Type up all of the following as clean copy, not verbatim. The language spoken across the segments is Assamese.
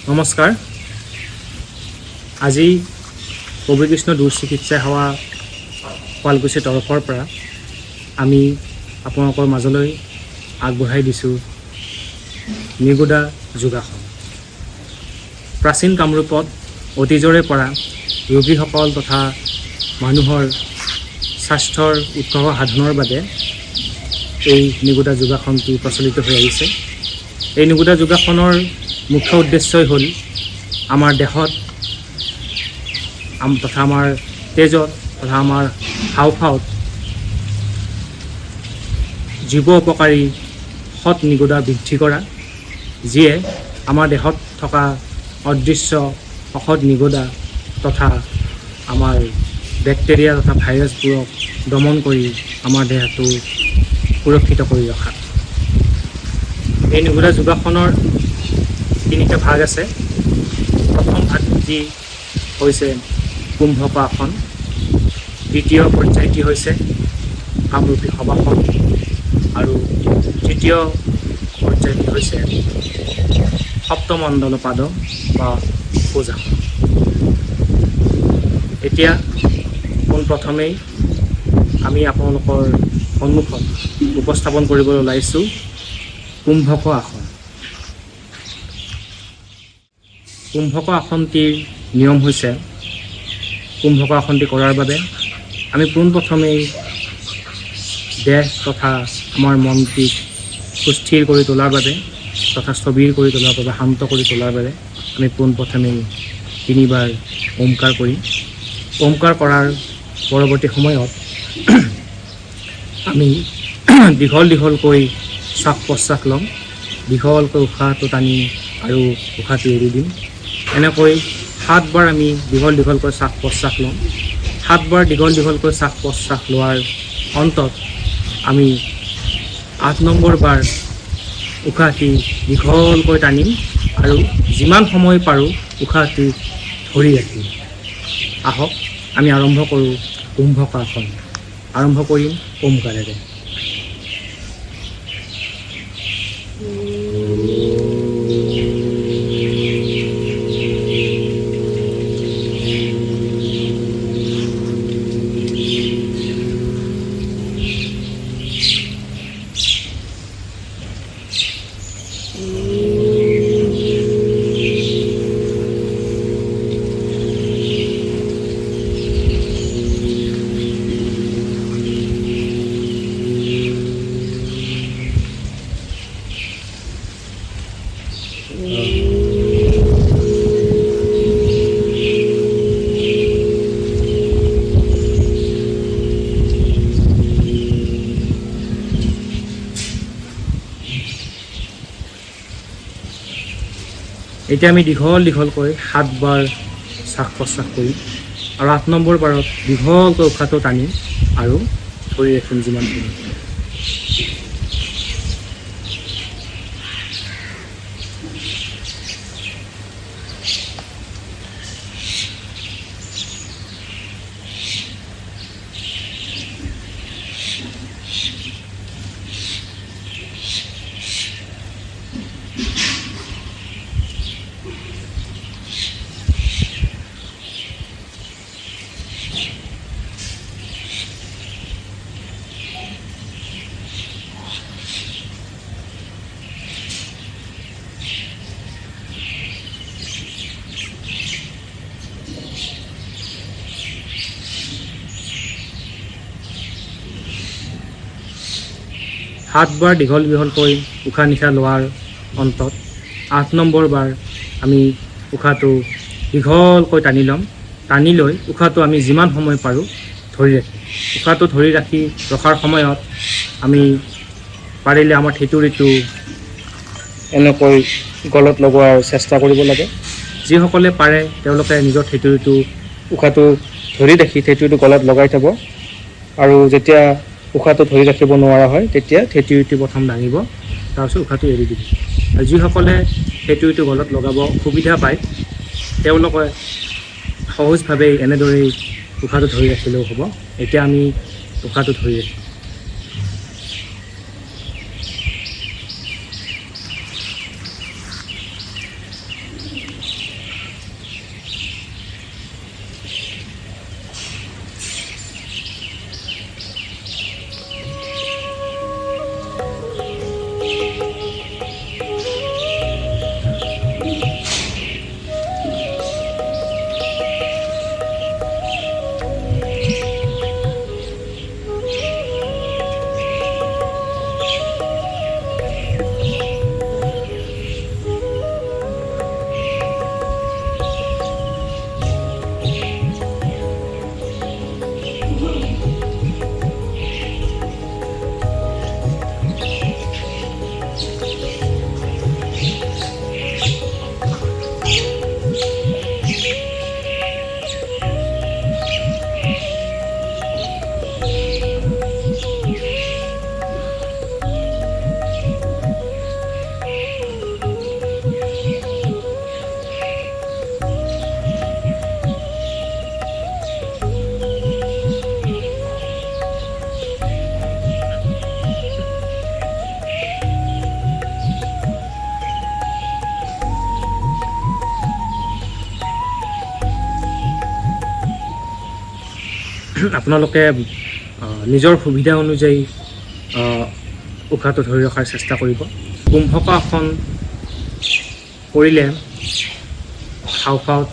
নমস্কাৰ। আজি কবি কৃষ্ণ দূৰ চিকিৎসা সেৱা শুৱালকুছিৰ তৰফৰ পৰা আমি আপোনালোকৰ মাজলৈ আগবঢ়াই দিছোঁ নিগুদা যোগাসন। প্ৰাচীন কামৰূপত অতীজৰে পৰা ৰোগীসকল তথা মানুহৰ স্বাস্থ্যৰ উৎকৰ্ষ সাধনৰ বাবে এই নিগুদা যোগাসনটি প্ৰচলিত হৈ আহিছে। এই নিগুদা যোগাসনৰ মুখ্য উদ্দেশ্যই হ'ল আমাৰ দেহত তথা আমাৰ তেজত তথা আমাৰ হাওঁফাওঁত জীৱ উপকাৰী সৎ নিগুদা বৃদ্ধি কৰা, যিয়ে আমাৰ দেহত থকা অদৃশ্য অসৎ নিগুদা তথা আমাৰ বেক্টেৰিয়া তথা ভাইৰাছবোৰক দমন কৰি আমাৰ দেহটো সুৰক্ষিত কৰি ৰখা। এই নিগুদা যোগাসনৰ তিনিটা ভাগ আছে। প্ৰথম ভাগটি হৈছে কুম্ভক আসন, দ্বিতীয় পৰ্যায়টি হৈছে কামৰূপী শৱাসন আৰু তৃতীয় পৰ্যায়টি হৈছে সপ্তমণ্ডল পাদ বা পূজাসন। এতিয়া পোনপ্ৰথমেই আমি আপোনালোকৰ সন্মুখত উপস্থাপন কৰিবলৈ ওলাইছোঁ কুম্ভক আসন। কুম্ভক আসনটিৰ নিয়ম হৈছে, কুম্ভক আসনটি কৰাৰ বাবে আমি পোনপ্ৰথমেই দেহ তথা আমাৰ মনটিক সুস্থিৰ কৰি তোলাৰ বাবে তথা স্থবিৰ কৰি তোলাৰ বাবে, শান্ত কৰি তোলাৰ বাবে আমি পোনপ্ৰথমেই 3বাৰ ওমকাৰ কৰিম। ওমকাৰ কৰাৰ পৰৱৰ্তী সময়ত আমি দীঘলকৈ শ্বাস প্ৰশ্বাস ল'ম। দীঘলকৈ উশাহটো টানি আৰু উশাহটো এৰি দিম। এনেকৈ 7 বাৰ আমি দীঘলকৈ শ্বাস প্ৰশ্বাস ল'ম। 7 বাৰ দীঘলকৈ শ্বাস প্ৰশ্বাস লোৱাৰ অন্তত আমি 8 নম্বৰ বাৰ উশাহটি দীঘলকৈ টানিম আৰু যিমান সময় পাৰোঁ উশাহটি ধৰি ৰাখিম। আহক আমি আৰম্ভ কৰোঁ কুম্ভক আসন। আৰম্ভ কৰিম ওমকাৰেৰে। এতিয়া আমি দীঘলকৈ 7 বাৰ শ্বাস প্ৰশ্বাস কৰিম আৰু 8 নম্বৰ বাৰত দীঘলকৈ উশাহটো টানিম আৰু ধৰি ৰাখিম যিমানখিনি। সাত বাৰ দীঘলকৈ উশাহ নিশাহ লোৱাৰ অন্তত 8 নম্বৰ বাৰ আমি উশাহটো দীঘলকৈ টানি ল'ম। টানি লৈ উশাহটো আমি যিমান সময় পাৰোঁ ধৰি ৰাখিম। উশাহটো ধৰি ৰখাৰ সময়ত আমি পাৰিলে আমাৰ থিতুৰিটো এনেকৈ গলত লগোৱাৰ চেষ্টা কৰিব লাগে। যিসকলে পাৰে তেওঁলোকে নিজৰ থিতুৰিটো উশাহটো ধৰি ৰাখি থিতুৰিটো গলত লগাই থ'ব আৰু যেতিয়া উশাহটো ধৰি ৰাখিব নোৱাৰা হয় তেতিয়া থিতুৰিটো প্ৰথম দাঙিব, তাৰপিছত উশাহটো এৰি দিব। আৰু যিসকলে থিতুৰিটো গলত লগাব সুবিধা পায় তেওঁলোকে সহজভাৱে এনেদৰেই উশাহটো ধৰি ৰাখিলেও হ'ব। এতিয়া আমি উশাহটো ধৰি ৰাখিম। আপোনালোকে নিজৰ সুবিধা অনুযায়ী উশাহটো ধৰি ৰখাৰ চেষ্টা কৰিব। কুম্ভকাসন কৰিলে হাওঁফাওঁত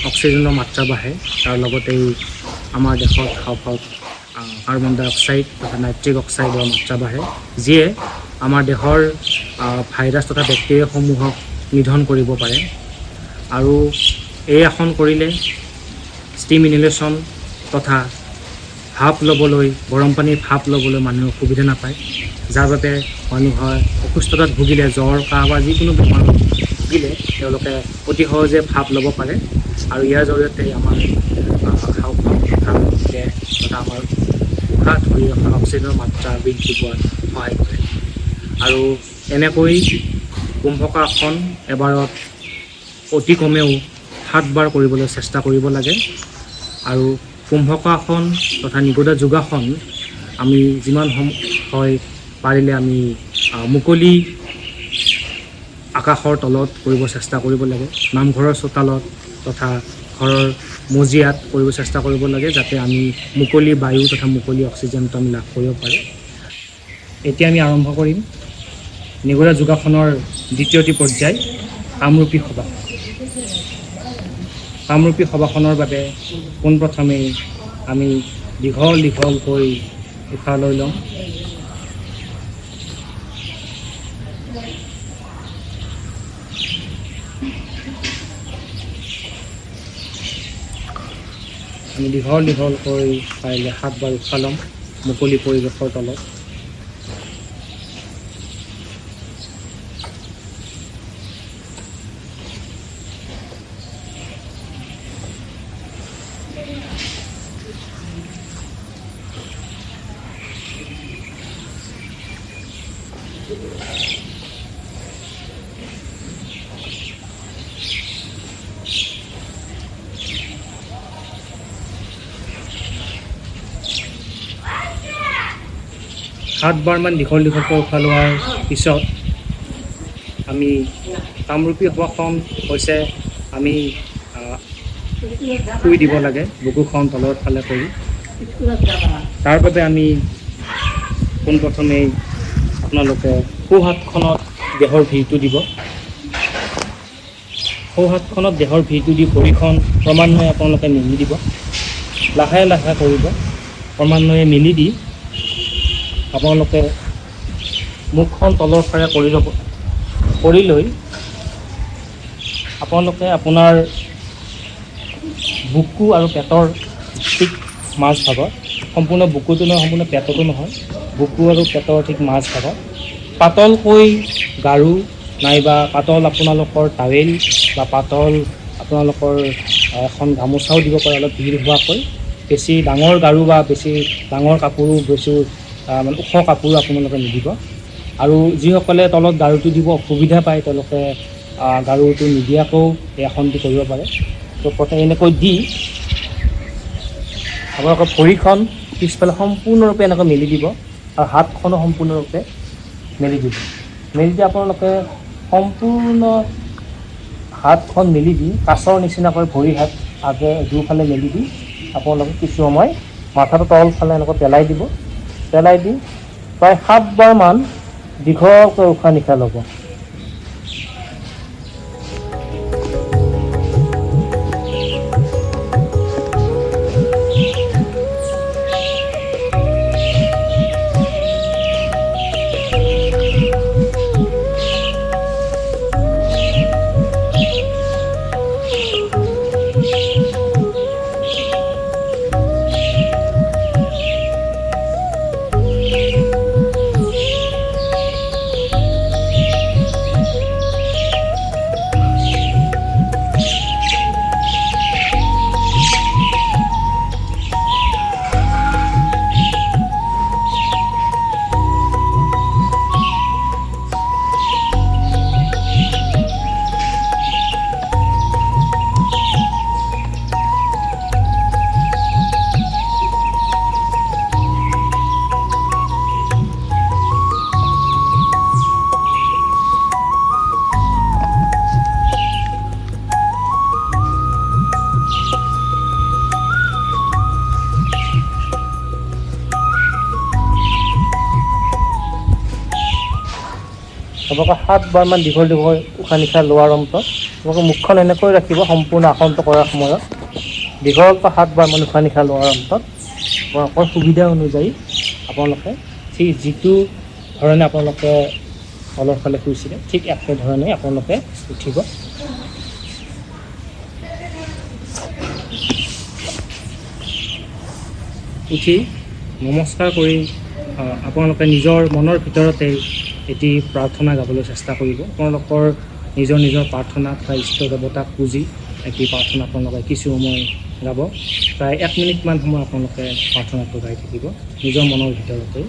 অক্সিজেনৰ মাত্ৰা বাঢ়ে, তাৰ লগতে আমাৰ দেশত হাওঁফাওঁত কাৰ্বন ডাই অক্সাইড তথা নাইট্ৰিক অক্সাইডৰ মাত্ৰা বাঢ়ে, যিয়ে আমাৰ দেহৰ ভাইৰাছ তথা বেক্টেৰিয়াসমূহক নিধন কৰিব পাৰে। আৰু এই আসন কৰিলে ষ্টিম ইনহেলেশ্যন তথা ভাপ ল'বলৈ, গৰম পানীৰ ভাপ ল'বলৈ মানুহে সুবিধা নাপায়, যাৰ বাবে মানুহৰ অসুস্থতাত ভুগিলে, জ্বৰ, কাহ বা যিকোনো বেমাৰত ভুগিলে তেওঁলোকে অতি সহজে ভাপ ল'ব পাৰে। আৰু ইয়াৰ জৰিয়তে আমাৰ হাওঁফাওঁ তথা দেহ তথা আমাৰ উশাহ ধৰি ৰখা অক্সিজেনৰ মাত্ৰা বৃদ্ধি পোৱাত সহায় কৰে। আৰু এনেকৈ কুম্ভকাসন এবাৰত অতি কমেও 7 বাৰ কৰিবলৈ চেষ্টা কৰিব লাগে। আৰু কুম্ভকাসন তথা নিগোদা যোগাসন আমি যিমান হয় পাৰিলে আমি মুকলি আকাশৰ তলত কৰিব চেষ্টা কৰিব লাগে, নামঘৰৰ চোতালত তথা ঘৰৰ মজিয়াত কৰিব চেষ্টা কৰিব লাগে, যাতে আমি মুকলি বায়ু তথা মুকলি অক্সিজেনটো আমি লাভ কৰিব পাৰোঁ। এতিয়া আমি আৰম্ভ কৰিম নিগোদা যোগাসনৰ দ্বিতীয়টি পৰ্যায়, কামৰূপী শৱাসন। কামৰূপী শৱাসনৰ বাবে পোনপ্ৰথমে আমি দীঘলকৈ উশাহ লৈ ল'ম। আমি দীঘলকৈ পাৰিলে 7 বাৰ উশাহ ল'ম মুকলি পৰিৱেশৰ তলত। সাত বাৰমান দীঘলকৈ উশাহ লোৱাৰ পিছত আমি কামৰূপী শৱাসন হৈছে আমি শুই দিব লাগে, বুকুখন তলৰ ফালে কৰি। তাৰ বাবে আমি পোনপ্ৰথমেই আপোনালোকে সোঁ হাতখনত দেহৰ ভিৰটো দিব। সোঁ হাতখনত দেহৰ ভিৰটো দি ভৰিখন ক্ৰমান্বয়ে আপোনালোকে মেলি দিব, লাহে লাহে কৰিব। ক্ৰমান্বয়ে মেলি দি আপোনালোকে মুখখন তলৰ ফালে কৰি লৈ আপোনালোকে আপোনাৰ বুকু আৰু পেটৰ ঠিক মাজ ভাগত, সম্পূৰ্ণ বুকুটো নহয়, সম্পূৰ্ণ পেটতো নহয়, বুকু আৰু পেটৰ ঠিক মাজ ভাগত পাতলকৈ গাৰু নাইবা পাতল আপোনালোকৰ টাৱেল বা পাতল আপোনালোকৰ এখন গামোচাও দিব পাৰে, অলপ ভিৰ হোৱাকৈ। বেছি ডাঙৰ গাৰু বা বেছি ডাঙৰ কাপোৰো, বেছি মানে ওখ কাপোৰ আপোনালোকে নিদিব। আৰু যিসকলে তলত গাৰুটো দিব অসুবিধা পায় তেওঁলোকে গাৰুটো নিদিয়াকৈও এই আসনটো কৰিব পাৰে। তো প্ৰথমে এনেকৈ দি আপোনালোকৰ ভৰিখন পিছফালে সম্পূৰ্ণৰূপে এনেকৈ মেলি দিব আৰু হাতখনো সম্পূৰ্ণৰূপে মেলি দিব। মেলি দি আপোনালোকে সম্পূৰ্ণ হাতখন মেলি দি কাছৰ নিচিনাকৈ ভৰি হাত আগে দুয়োফালে মেলি দি আপোনালোকে কিছু সময় মাথাটো তলফালে এনেকৈ পেলাই দিব। পেলাই দি প্ৰায় 7 বাৰমান দীঘলকৈ উশাহ নিশাহ ল'ব। আপোনালোকে 7বাৰমান দীঘল দীঘল উশাহ নিশাহ লোৱাৰ অন্তত আপোনালোকে মুখখন এনেকৈ ৰাখিব সম্পূৰ্ণ আসনটো কৰাৰ সময়ত দীঘলকৈ 7বাৰমান উশাহ নিশাহ লোৱাৰ অন্তত আপোনালোকৰ সুবিধা অনুযায়ী আপোনালোকে ঠিক যিটো ধৰণে আপোনালোকে তলৰ ফালে শুইছিলে ঠিক একেধৰণে আপোনালোকে উঠিব। উঠি নমস্কাৰ কৰি আপোনালোকে নিজৰ মনৰ ভিতৰতে এটি প্ৰাৰ্থনা গাবলৈ চেষ্টা কৰিব। আপোনালোকৰ নিজৰ নিজৰ প্ৰাৰ্থনা তথা ইষ্ট দেৱতাক পুজি এটি প্ৰাৰ্থনা আপোনালোকে কিছু সময় গাব। প্ৰায় 1 মিনিটমান সময় আপোনালোকে প্ৰাৰ্থনাটো গাই থাকিব নিজৰ মনৰ ভিতৰতে।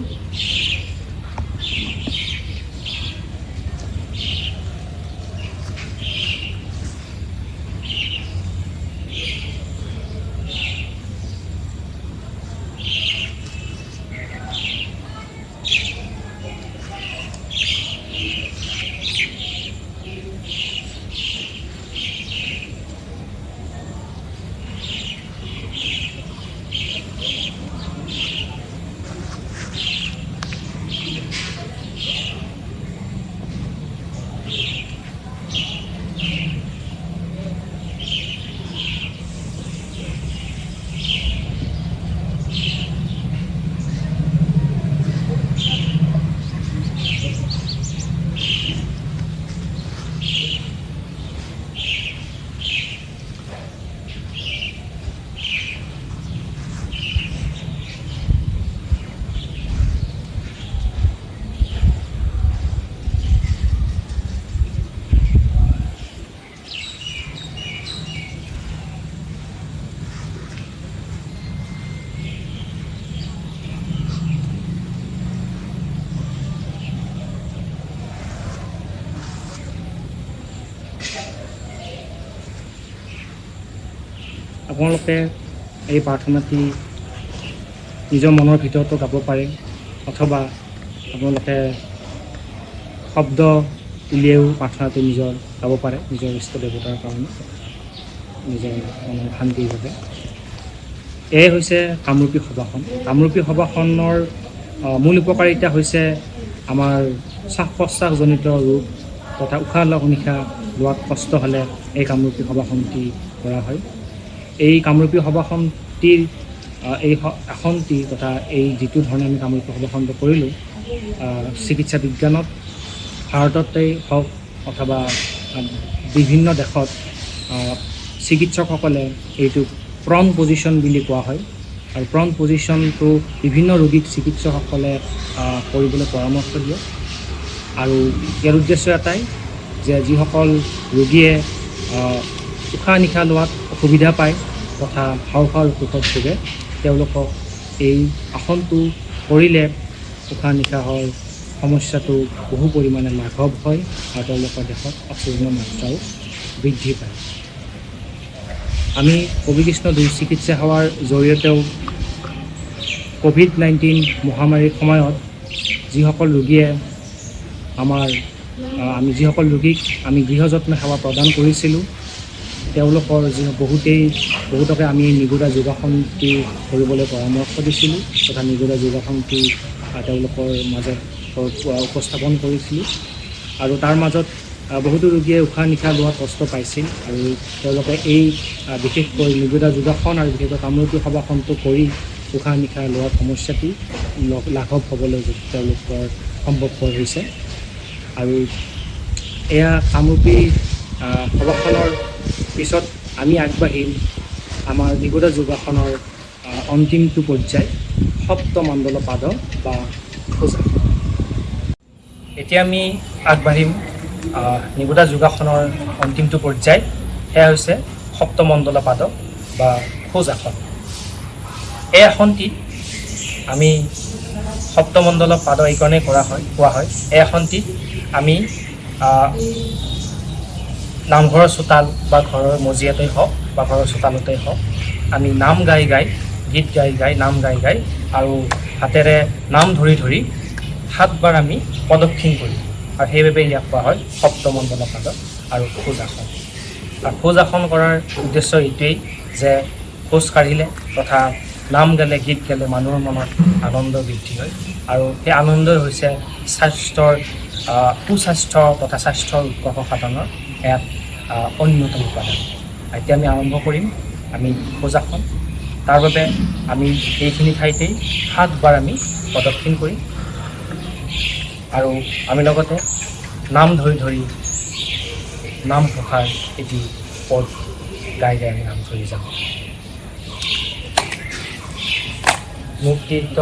আপোনালোকে এই প্ৰাৰ্থনাটি নিজৰ মনৰ ভিতৰতো গাব পাৰে অথবা আপোনালোকে শব্দ উলিয়াইও প্ৰাৰ্থনাটো নিজৰ গাব পাৰে নিজৰ ইষ্ট দেৱতাৰ কাৰণে নিজৰ মনৰ শান্তিৰ বাবে। এয়ে হৈছে কামৰূপী শৱাসন। কামৰূপী শৱাসনৰ মূল উপকাৰিতা হৈছে আমাৰ শ্বাস প্ৰশ্বাসজনিত ৰোগ তথা উশাহ নিশাহ লোৱাত কষ্ট হ'লে এই কামৰূপী শৱাসনটি কৰা হয়। এই কামৰূপী শৱাসনটিৰ এই আসনটি তথা এই যিটো ধৰণে আমি কামৰূপী শৱাসনটো কৰিলোঁ চিকিৎসা বিজ্ঞানত ভাৰততেই হওক অথবা বিভিন্ন দেশত চিকিৎসকসকলে এইটোক প্ৰন পজিশ্যন বুলি কোৱা হয় আৰু প্ৰন পজিশ্যনটো বিভিন্ন ৰোগীক চিকিৎসকসকলে কৰিবলৈ পৰামৰ্শ দিয়ে আৰু ইয়াৰ উদ্দেশ্য এটাই যে যিসকল ৰোগীয়ে উশাহ নিশাহ লোৱাত অসুবিধা পায় তথা হাওঁফাওঁৰ অসুখত ভোগে তেওঁলোকক এই আসনটো কৰিলে উশাহ নিশাহৰ সমস্যাটো বহু পৰিমাণে লাঘৱ হয় আৰু তেওঁলোকৰ দেহত অক্সিজেনৰ মাত্ৰাও বৃদ্ধি পায়। আমি কবিকৃষ্ণ চিকিৎসা সেৱাৰ জৰিয়তেও COVID-19 মহামাৰীৰ সময়ত যিসকল ৰোগীয়ে যিসকল ৰোগীক আমি গৃহযত্ন সেৱা প্ৰদান কৰিছিলোঁ তেওঁলোকৰ বহুতকে আমি নিগুড়া যোগাসনটি কৰিবলৈ পৰামৰ্শ দিছিলোঁ তথা নিগুড়া যোগাসনটি তেওঁলোকৰ মাজত উপস্থাপন কৰিছিলোঁ আৰু তাৰ মাজত বহুতো ৰোগীয়ে উশাহ নিশাহ লোৱাত কষ্ট পাইছিল আৰু তেওঁলোকে এই বিশেষকৈ নিগুড়া যোগাসন আৰু বিশেষকৈ কামৰূপী শৱাসনটো কৰি উশাহ নিশাহ লোৱাৰ সমস্যাটি লাঘৱ হ'বলৈ তেওঁলোকৰ সম্ভৱপৰ হৈছে। আৰু এয়া কামৰূপী শৱাসনৰ পিছত আমি আগবাঢ়িম আমাৰ নিগুড়া যোগাসনৰ অন্তিমটো পৰ্যায় সপ্তমণ্ডল পাদ বা খোজাসন। এতিয়া আমি আগবাঢ়িম নিগুড়া যোগাসনৰ অন্তিমটো পৰ্যায়, সেয়া হৈছে সপ্তমণ্ডল পাদ বা খোজাসন। এই আসনটি আমি সপ্তমণ্ডল পাদ এইকাৰণে কোৱা হয় এই আসনটিত আমি নামঘৰৰ চোতাল বা ঘৰৰ মজিয়াতেই হওক বা ঘৰৰ চোতালতেই হওক আমি নাম গাই গীত গাই নাম গাই আৰু হাতেৰে নাম ধৰি 7বাৰ আমি প্ৰদক্ষিণ কৰিম আৰু সেইবাবে ইয়াক কোৱা হয় সপ্তমণ্ডল পাদ আৰু খোজাসন। আৰু খোজাসন কৰাৰ উদ্দেশ্য এইটোৱেই যে খোজ কাঢ়িলে তথা নাম গালে গীত গালে মানুহৰ মনত আনন্দ বৃদ্ধি হয় আৰু সেই আনন্দই হৈছে স্বাস্থ্যৰ সুস্বাস্থ্য তথা স্বাস্থ্যৰ উৎকৰ্ষ সাধনৰ এক অন্যতম উপাদান। এতিয়া আমি আৰম্ভ কৰিম আমি খোজাসন। তাৰ বাবে আমি এইখিনি ঠাইতেই 7 বাৰ আমি প্ৰদক্ষিণ কৰিম আৰু আমি লগতে নাম ধৰি ধৰি নাম ঘোষাৰ এটি পদ গাই গাই আমি নাম ধৰি যাম। মুক্তিত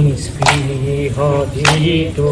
নিস্পৃহ দিটো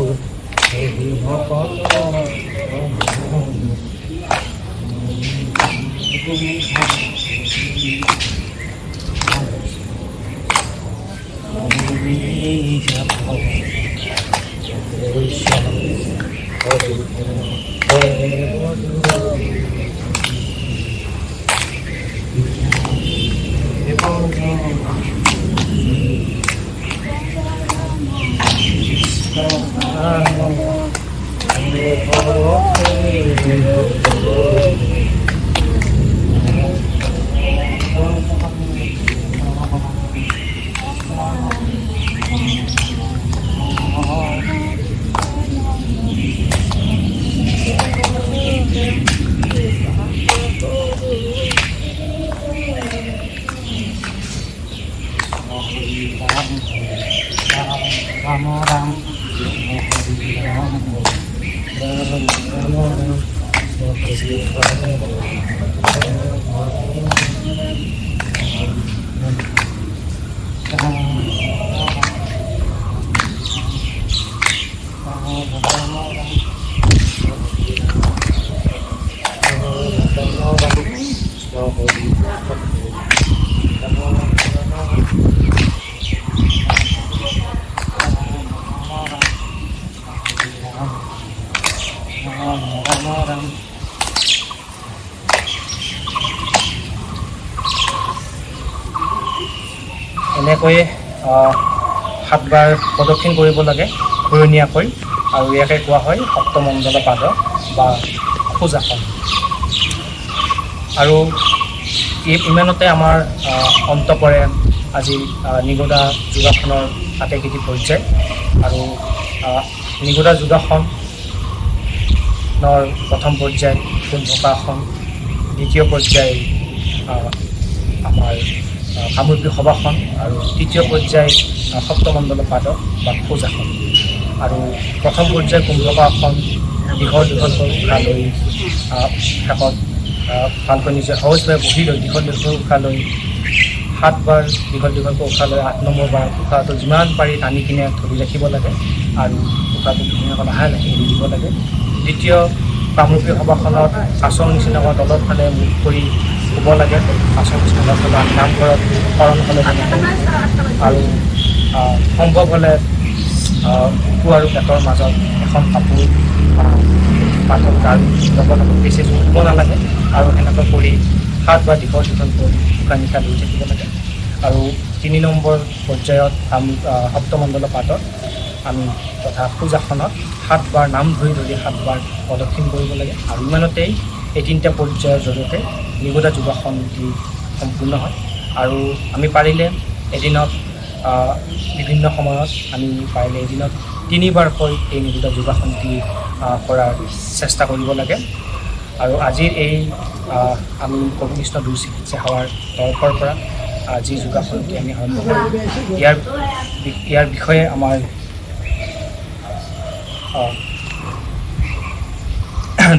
এনেকৈয়ে 7 বাৰ প্ৰদক্ষিণ কৰিব লাগে ঘূৰণীয়াকৈ, আৰু ইয়াকে কোৱা হয় সপ্তমণ্ডল পাদ বা খোজাসন। আৰু ইমানতে আমাৰ অন্ত পৰে আজি নিগোদা যোগাসনৰ আটাইকেইটি পৰ্যায়। আৰু নিগোদা যোগাসনৰ প্ৰথম পৰ্যায় কুম্ভকাসন, দ্বিতীয় পৰ্যায় আমাৰ কামৰূপী শৱাসন, আৰু তৃতীয় পৰ্যায় সপ্তমণ্ডল পাদ বা খোজাসন। আৰু প্ৰথম পৰ্যায় কুম্ভকাসন, দীঘল দীঘলকৈ উশাহ লৈ শেষত ভালকৈ নিজে সহজভাৱে বহি লৈ দীঘল দীঘল উশাহ লৈ 7 বাৰ দীঘল দীঘলকৈ উশাহ লৈ 8 নম্বৰ বাৰ উশাহটো যিমান পাৰি টানি কিনে ধৰি ৰাখিব লাগে আৰু উশাহটো ধুনীয়াকৈ লাহে লাহে এৰি দিব লাগে। দ্বিতীয় কামৰূপী শৱাসনত আচন নিচিনাকৈ তলৰ ফালে মুখ কৰি শুব লাগে। আচন নিচিনাকৈ নামঘৰত শৰণ হ'লে আৰু সম্ভৱ হ'লে বুকু আৰু পেটৰ মাজত এখন কাপোৰ পাতল গাৰু লগত বেছি শুব নালাগে। আৰু সেনেকৈ কৰি 7 বাৰ দীঘল দীঘলকৈ উশাহ নিশাহ লৈ থাকিব লাগে। আৰু 3 নম্বৰ পৰ্যায়ত আমি সপ্তমণ্ডল পাদত আমি তথা খোজাসনত 7 বাৰ নাম ধৰি ধৰি 7 বাৰ প্ৰদক্ষিণ কৰিব লাগে। আৰু ইমানতেই এই 3টা পৰ্যায়ৰ জৰিয়তে নিগোদা যোগাসনটি সম্পূৰ্ণ হয়। আৰু আমি পাৰিলে এদিনত বিভিন্ন সময়ত আমি পাৰিলে এদিনত 3 বাৰকৈ এই নিগোদা যোগাসনটি কৰাৰ চেষ্টা কৰিব লাগে। আৰু আজিৰ এই আমি কবিকৃষ্ণ দূৰ চিকিৎসা সেৱাৰ তৰফৰ পৰা যি যোগাসনটি আমি আৰম্ভ কৰিম, ইয়াৰ বিষয়ে আমাৰ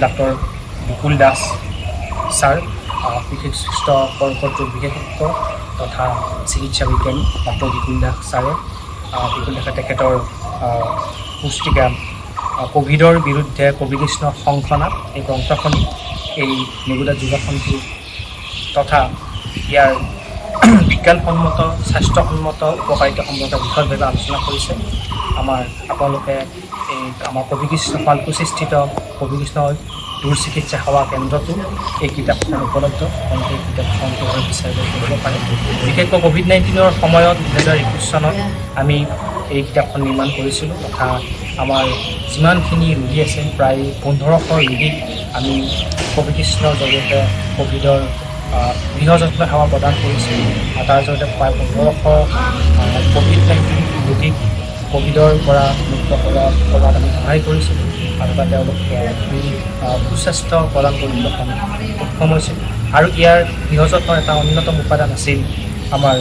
ডাক্তৰ বিপুল দাস ছাৰ, বিশিষ্ট কৰ্কট ৰোগ বিশেষজ্ঞ তথা চিকিৎসা বিজ্ঞানী ডাক্তৰ বিপুল দাস ছাৰে তেখেতৰ পুস্তিকা কোভিডৰ বিৰুদ্ধে কবিকৃষ্ণ শংখনাত এই গ্ৰন্থখনি এই নিগোদা যোগাসনটি তথা ইয়াৰ বিজ্ঞানসন্মত স্বাস্থ্যসন্মত উপকাৰিতাসন্মত বিশদভাৱে আলোচনা কৰিছে। আপোনালোকে এই আমাৰ কবিকৃষ্ণ শুৱালকুছিস্থিত কবিকৃষ্ণ দূৰ চিকিৎসা সেৱা কেন্দ্ৰতো এই কিতাপখন উপলব্ধ। আপোনালোকে এই কিতাপখন বিচাৰিলে পঢ়িব পাৰে। বিশেষকৈ ক'ভিড-19ৰ সময়ত 2021 চনত আমি এই কিতাপখন নিৰ্মাণ কৰিছিলোঁ তথা আমাৰ যিমানখিনি ৰোগী আছে প্ৰায় 1500 ৰোগীক আমি কবিকৃষ্ণৰ জৰিয়তে ক'ভিডৰ গৃহযত্ন সেৱা প্ৰদান কৰিছিলোঁ। তাৰ জৰিয়তে প্ৰায় 1500 ক'ভিড-19 ৰোগীক ক'ভিডৰ পৰা মুক্ত কৰাত আমি সহায় কৰিছিলোঁ আৰু বা তেওঁলোক সুস্বাস্থ্য প্ৰদান কৰিবলৈ সক্ষম হৈছিল। আৰু ইয়াৰ গৃহযত্নৰ এটা অন্যতম উপাদান আছিল আমাৰ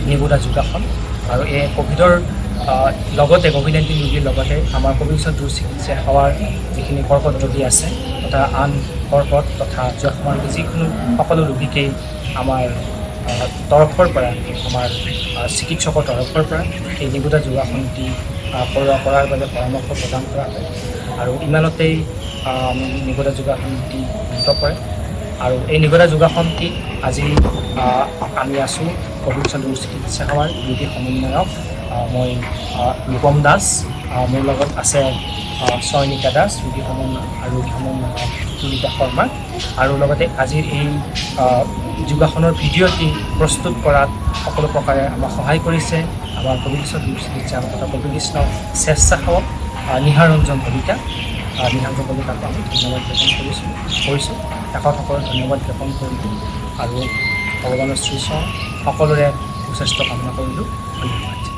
নিগুদা যোগাসন। আৰু এই ক'ভিডৰ লগতে ক'ভিড-19 ৰোগীৰ লগতে আমাৰ কবিকৃষ্ণ দূৰ চিকিৎসা সেৱাৰ যিখিনি কৰ্কট ৰোগী আছে তথা আন কৰ্কট তথা যক্ষ্মাৰ যিকোনো সকলো ৰোগীকেই আমাৰ তৰফৰ পৰা আমাৰ চিকিৎসকৰ তৰফৰ পৰা এই নিগুদা যোগাসনটি কৰাৰ বাবে পৰামৰ্শ প্ৰদান কৰা হয়। আৰু ইমানতেই নিগুদা যোগাসনটি অন্ত পৰে। আৰু এই নিগুদা যোগাসনটি আজি আমি আছোঁ কবিকৃষ্ণ দূৰ চিকিৎসা সেৱাৰ ৰোগী সমন্বয়ক মই ৰূপম দাস, মোৰ লগত আছে চয়নিকা দাস ৰোগী সমন্বয়ক তুলিকা শৰ্মা। আৰু লগতে আজিৰ এই যোগাসনৰ ভিডিঅ'টি প্ৰস্তুত কৰাত সকলো প্ৰকাৰে আমাক সহায় কৰিছে আমাৰ কবিকৃষ্ণ দূৰ চিকিৎসা তথা কবিকৃষ্ণ স্বেচ্ছাসেৱক নিহাৰঞ্জন কলিতা। নিহাৰঞ্জন কলিতাক আমি ধন্যবাদ জ্ঞাপন কৰিছোঁ। তেখেতসকলক ধন্যবাদ জ্ঞাপন কৰিলোঁ আৰু ভগৱানৰ শ্ৰীচৰণ সকলোৰে সুস্বাস্থ্য কামনা কৰিলোঁ। ধন্যবাদ।